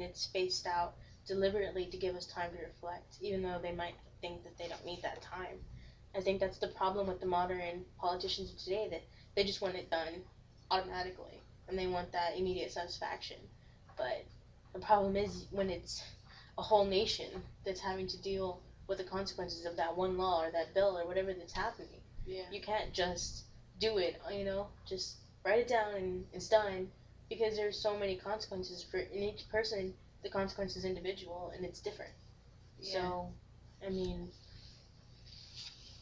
it's spaced out deliberately to give us time to reflect, even though they might think that they don't need that time. I think that's the problem with the modern politicians of today, that they just want it done automatically and they want that immediate satisfaction. But the problem is when it's a whole nation that's having to deal with the consequences of that one law or that bill or whatever that's happening. Yeah. You can't just do it, just write it down and it's done, because there's so many consequences for in each person. The consequence is individual and it's different. Yeah. So, I mean,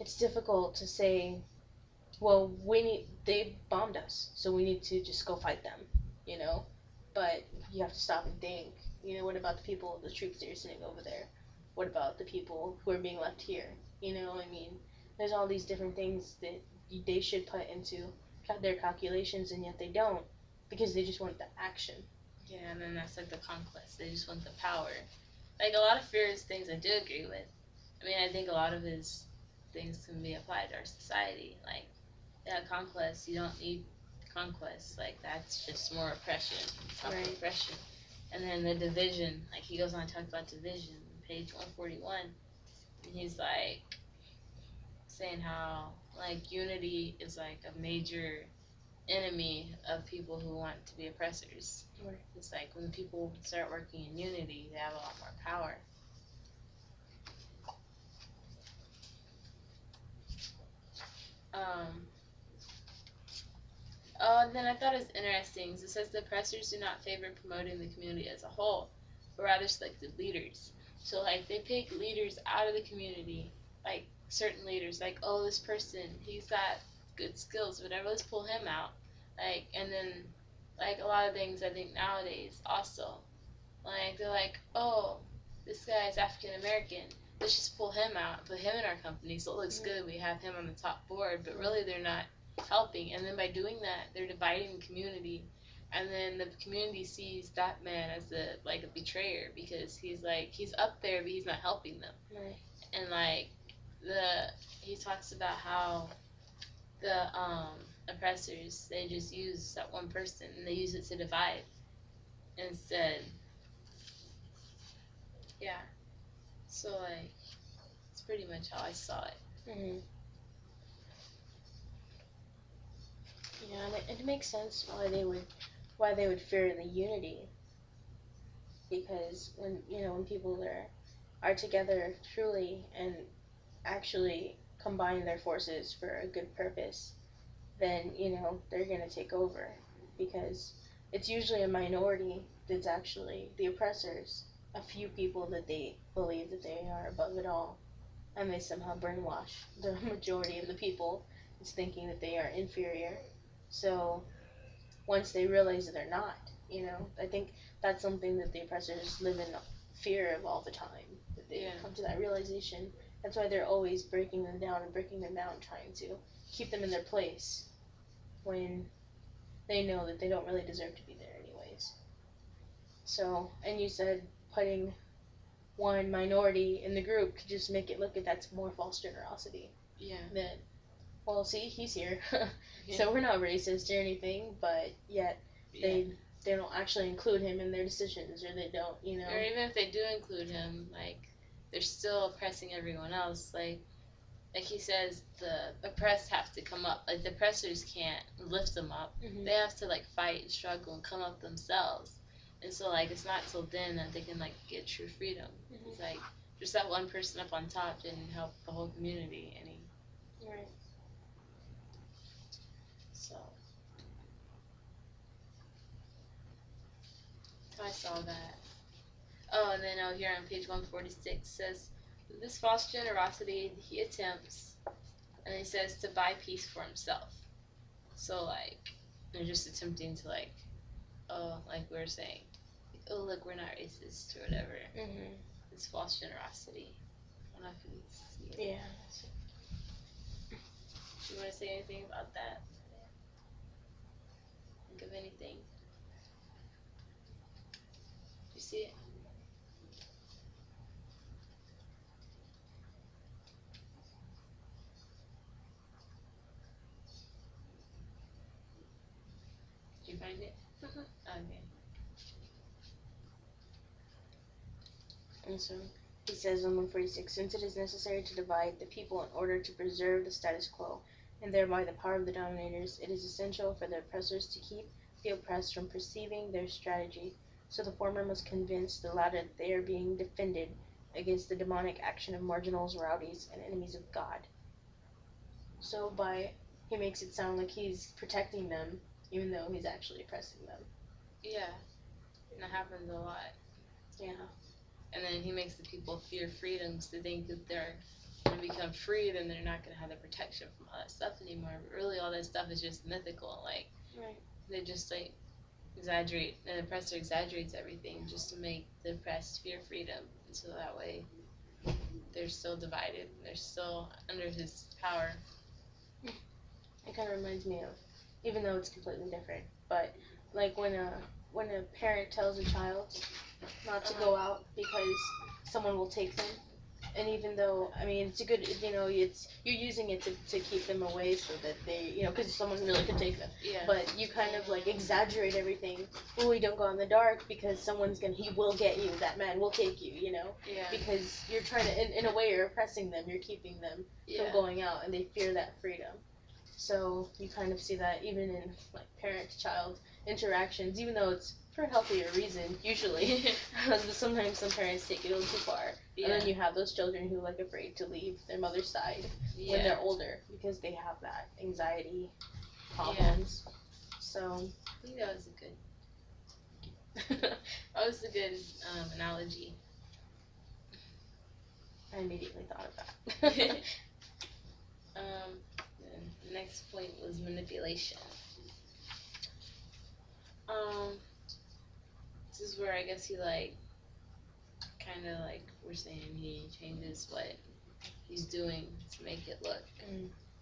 it's difficult to say, well, they bombed us, so we need to just go fight them, you know? But you have to stop and think, what about the people, the troops that are sitting over there? What about the people who are being left here? I mean, there's all these different things that they should put into their calculations, and yet they don't, because they just want the action. Yeah, and then that's like the conquest. They just want the power. Like a lot of Freire's things I do agree with. I mean, I think a lot of his things can be applied to our society. Like, yeah, conquest, you don't need conquest. Like, that's just more oppression, Right. oppression. And then the division, like, he goes on to talk about division, page 141. And he's like, saying how, like, unity is like a major enemy of people who want to be oppressors. Right. It's like when people start working in unity, they have a lot more power. Um, and then I thought it was interesting. It says the oppressors do not favor promoting the community as a whole, but rather selected leaders. So like they pick leaders out of the community, like certain leaders, like, oh, this person, he's got good skills, whatever, let's pull him out. Like, and then like a lot of things I think nowadays also, like they're like, oh, this guy is African American, let's just pull him out, put him in our company, so it looks good. We have him on the top board, but really they're not helping. And then by doing that, they're dividing the community, and then the community sees that man as a betrayer, because he's up there, but he's not helping them. Right. And like he talks about how the oppressors, they just use that one person and they use it to divide instead. Yeah. So like, it's pretty much how I saw it. Mm-hmm. Yeah, and it makes sense why they would fear the unity, because when people are together truly and actually combine their forces for a good purpose, then they're gonna take over, because it's usually a minority that's actually the oppressors, a few people that they believe that they are above it all, and they somehow brainwash the majority of the people is thinking that they are inferior. So once they realize that they're not, I think that's something that the oppressors live in fear of all the time, that they come to that realization. That's why they're always breaking them down and breaking them down, trying to keep them in their place when they know that they don't really deserve to be there anyways. So, and you said putting one minority in the group could just make it look like that's more false generosity. Yeah. That, well, see, he's here, so we're not racist or anything, but yet they don't actually include him in their decisions, or they don't, Or even if they do include him, like, they're still oppressing everyone else. Like he says, the oppressed have to come up. Like, the oppressors can't lift them up. Mm-hmm. They have to, like, fight and struggle and come up themselves. And so, like, it's not till then that they can, like, get true freedom. Mm-hmm. It's like, just that one person up on top didn't help the whole community any. Right. So I saw that. Oh, and then here on page 146 says, this false generosity he attempts, and he says, to buy peace for himself. So, like, they're just attempting to, like, oh, like we were saying, like, oh, look, we're not racist or whatever. Mm-hmm. It's false generosity. I don't know if you see it. Yeah. Do you want to say anything about that? Think of anything? Do you see it? Did you find it? Okay. And so he says on 146, since it is necessary to divide the people in order to preserve the status quo, and thereby the power of the dominators, it is essential for the oppressors to keep the oppressed from perceiving their strategy, so the former must convince the latter that they are being defended against the demonic action of marginals, rowdies, and enemies of God. So he makes it sound like he's protecting them, even though he's actually oppressing them. Yeah, and that happens a lot. Yeah. And then he makes the people fear freedoms to think that they're going to become free, then they're not going to have the protection from all that stuff anymore. But really, all that stuff is just mythical. Like, right. They just like exaggerate, the oppressor exaggerates everything just to make the oppressed fear freedom, and so that way they're still divided. They're still under his power. It kind of reminds me of, even though it's completely different, but like when a parent tells a child not to go out because someone will take them, and even though, I mean, it's a good, it's, you're using it to keep them away so that they, because someone really could take them. Yeah. But you kind of like exaggerate everything. Oh, we don't go in the dark because he will get you. That man will take you. Yeah. Because you're trying to, in a way, you're oppressing them. You're keeping them from going out, and they fear that freedom. So you kind of see that even in like parent-child interactions, even though it's for a healthier reason, usually. Sometimes some parents take it a little too far. Yeah. And then you have those children who like afraid to leave their mother's side when they're older because they have that anxiety problems. Yeah. So I think that was a good analogy. I immediately thought of that. The next point was manipulation. This is where I guess he kind of we're saying, he changes what he's doing to make it look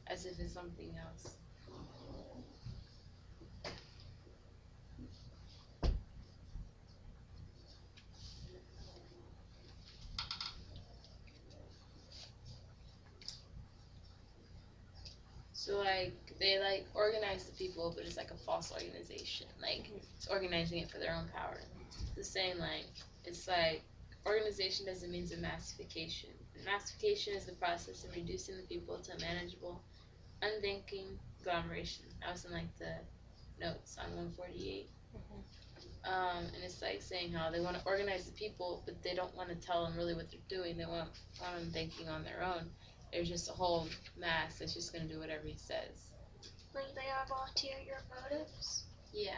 as if it's something else. So they organize the people, but it's like a false organization. It's organizing it for their own power. The same it's like organization doesn't mean emancipación. Emancipación is the process of reducing the people to a manageable, unthinking agglomeration. That was in the notes on 148. And it's saying how they want to organize the people, but they don't want to tell them really what they're doing. They want them thinking on their own. There's just a whole mass that's just going to do whatever he says. Like they have ulterior motives? Yeah.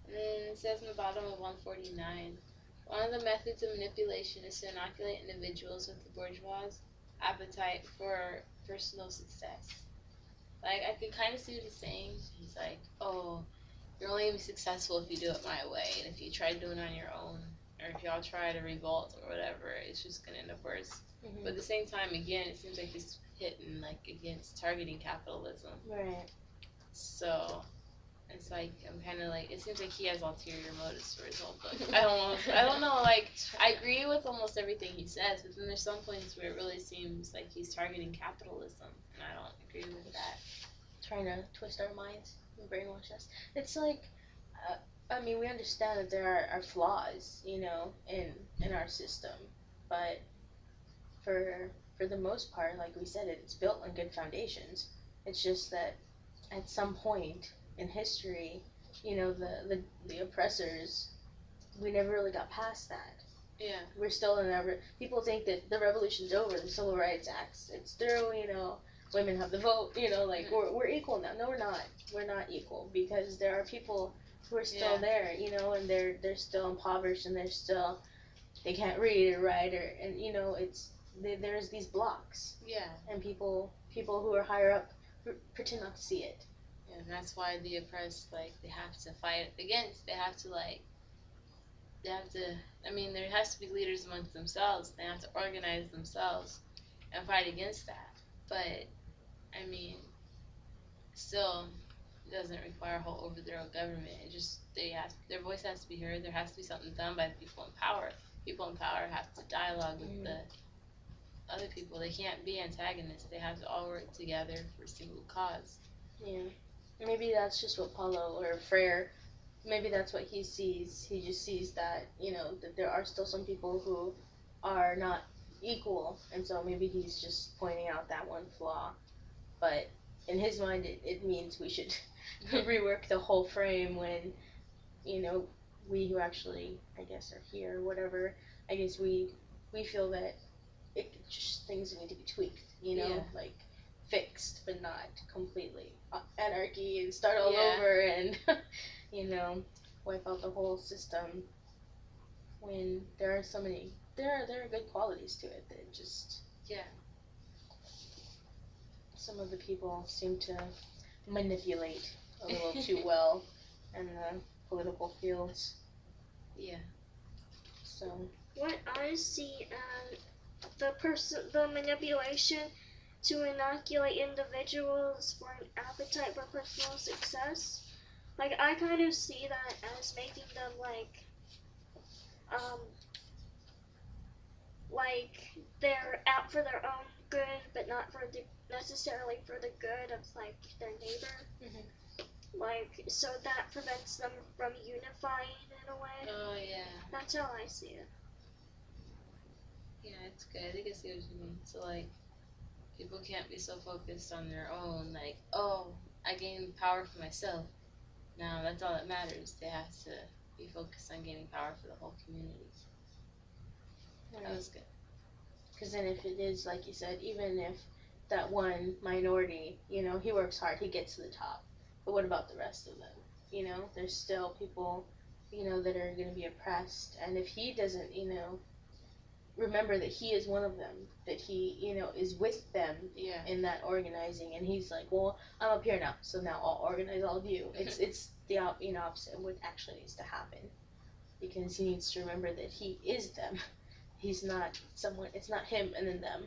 And then it says in the bottom of 149, one of the methods of manipulation is to inoculate individuals with the bourgeois appetite for personal success. I can kind of see what he's saying. He's like, oh, you're only going to be successful if you do it my way, and if you try doing it on your own, or if y'all try to revolt or whatever, it's just going to end up worse. Mm-hmm. But at the same time, again, it seems like he's hitting against targeting capitalism. Right. So it's I'm kind of it seems like he has ulterior motives for his whole book. I don't know, I agree with almost everything he says, but then there's some points where it really seems like he's targeting capitalism, and I don't agree with that. Trying to twist our minds and brainwash us. It's I mean, we understand that there are flaws, in our system, but for the most part, like we said, it's built on good foundations. It's just that at some point in history, the oppressors, we never really got past that. Yeah. We're still people think that the revolution's over, the Civil Rights Acts, it's through, women have the vote, we're equal now. No, we're not. We're not equal because there are people who are still there, and they're still impoverished and they can't read or write there's these blocks. Yeah. And people who are higher up pretend not to see it. Yeah, and that's why the oppressed, they have to fight against, there has to be leaders amongst themselves. They have to organize themselves and fight against that. But, still doesn't require a whole overthrow of government. It just, their voice has to be heard. There has to be something done by the people in power. People in power have to dialogue with other people. They can't be antagonists. They have to all work together for a single cause. Yeah. Maybe that's just what Paulo or Freire, maybe that's what he sees. He just sees that, that there are still some people who are not equal, and so maybe he's just pointing out that one flaw. But in his mind, it means we should rework the whole frame when, we who actually, I guess, are here or whatever, I guess we feel that just things need to be tweaked, Yeah. like fixed, but not completely anarchy and start all Yeah. over and, wipe out the whole system when there are so many, there are good qualities to it that just, Yeah. some of the people seem to manipulate a little too well in the political fields. Yeah. So What I see as the manipulation to inoculate individuals for an appetite for personal success, like I kind of see that as making them like they're out for their own good, but not for necessarily for the good of like their neighbor. Like, so that prevents them from unifying in a way. Oh, yeah. That's how I see it. Yeah, it's good. I think I see what you mean. So, like, people can't be so focused on their own, like, oh, I gained power for myself. No, that's all that matters. They have to be focused on gaining power for the whole community. That was good. Because then if it is, like you said, even if that one minority, he works hard, he gets to the top. But what about the rest of them? There's still people, that are going to be oppressed. And if he doesn't, remember that he is one of them, that he, is with them Yeah. in that organizing. And he's like, well, I'm up here now, so now I'll organize all of you. It's the opposite of what actually needs to happen. Because he needs to remember that he is them. He's not someone, it's not him and then them.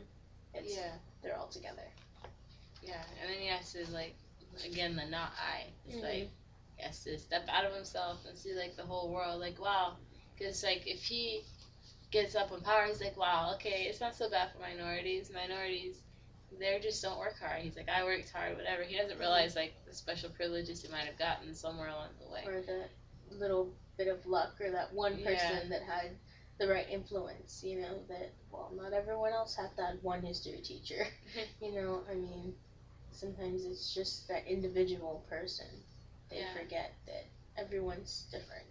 It's, they're all together. Yeah, and then he has to, like, again, the not I. It's like, he has to step out of himself and see, like, the whole world. Like, wow. Because, like, if he gets up in power, he's like, wow, okay, it's not so bad for minorities. Minorities, they just don't work hard. He's like, I worked hard, whatever. He doesn't realize, like, the special privileges he might have gotten somewhere along the way. Or the little bit of luck, or that one person that had the right influence, that, well, not everyone else had that one history teacher. I mean, sometimes it's just that individual person. They forget that everyone's different.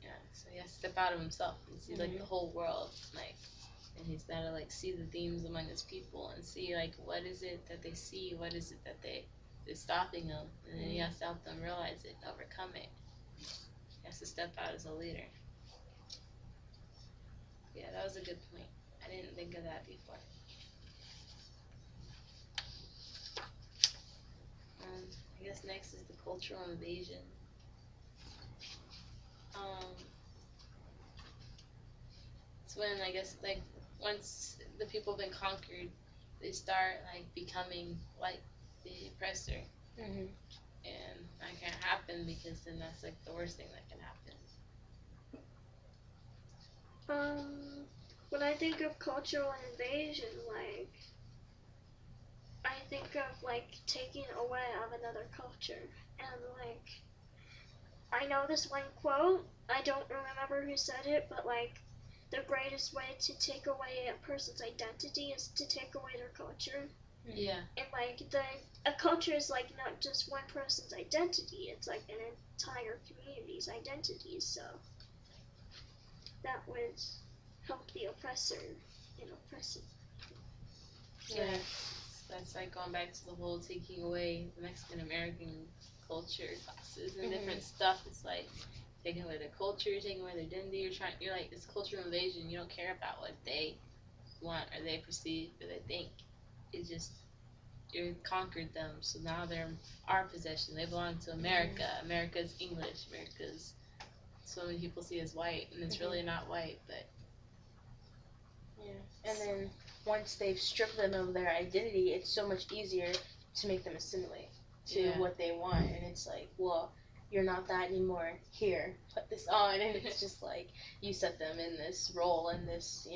Yeah, so he has to step out of himself and see, like, the whole world, like, and he's got to, like, see the themes among his people and see, like, what is it that they see, what is it that is stopping them, and then he has to help them realize it, overcome it. He has to step out as a leader. Yeah, that was a good point. I didn't think of that before. I guess next is the cultural invasion. It's when, I guess, like, once the people have been conquered, they start, like, becoming like the oppressor. And that can't happen, because then that's, like, the worst thing that can happen. When I think of cultural invasion, like, I think of, like, taking away of another culture. And, like, I know this one quote, I don't remember who said it, but, like, the greatest way to take away a person's identity is to take away their culture. Yeah. And, like, a culture is, like, not just one person's identity, it's, like, an entire community's identity, so that would help the oppressor in oppressing. Yeah. That's, like, going back to the whole taking away the Mexican American culture classes and different stuff. It's like taking away their culture, taking away their identity. You're like, it's cultural invasion. You don't care about what they want or they perceive or they think. It's just, you conquered them, so now they're our possession. They belong to America. America's English. America's, so many people see as white, and it's really not white, but. Yeah, and then once they've stripped them of their identity, it's so much easier to make them assimilate to what they want. And it's like, well, you're not that anymore. Here, put this on. And it's just like, you set them in this role, in this,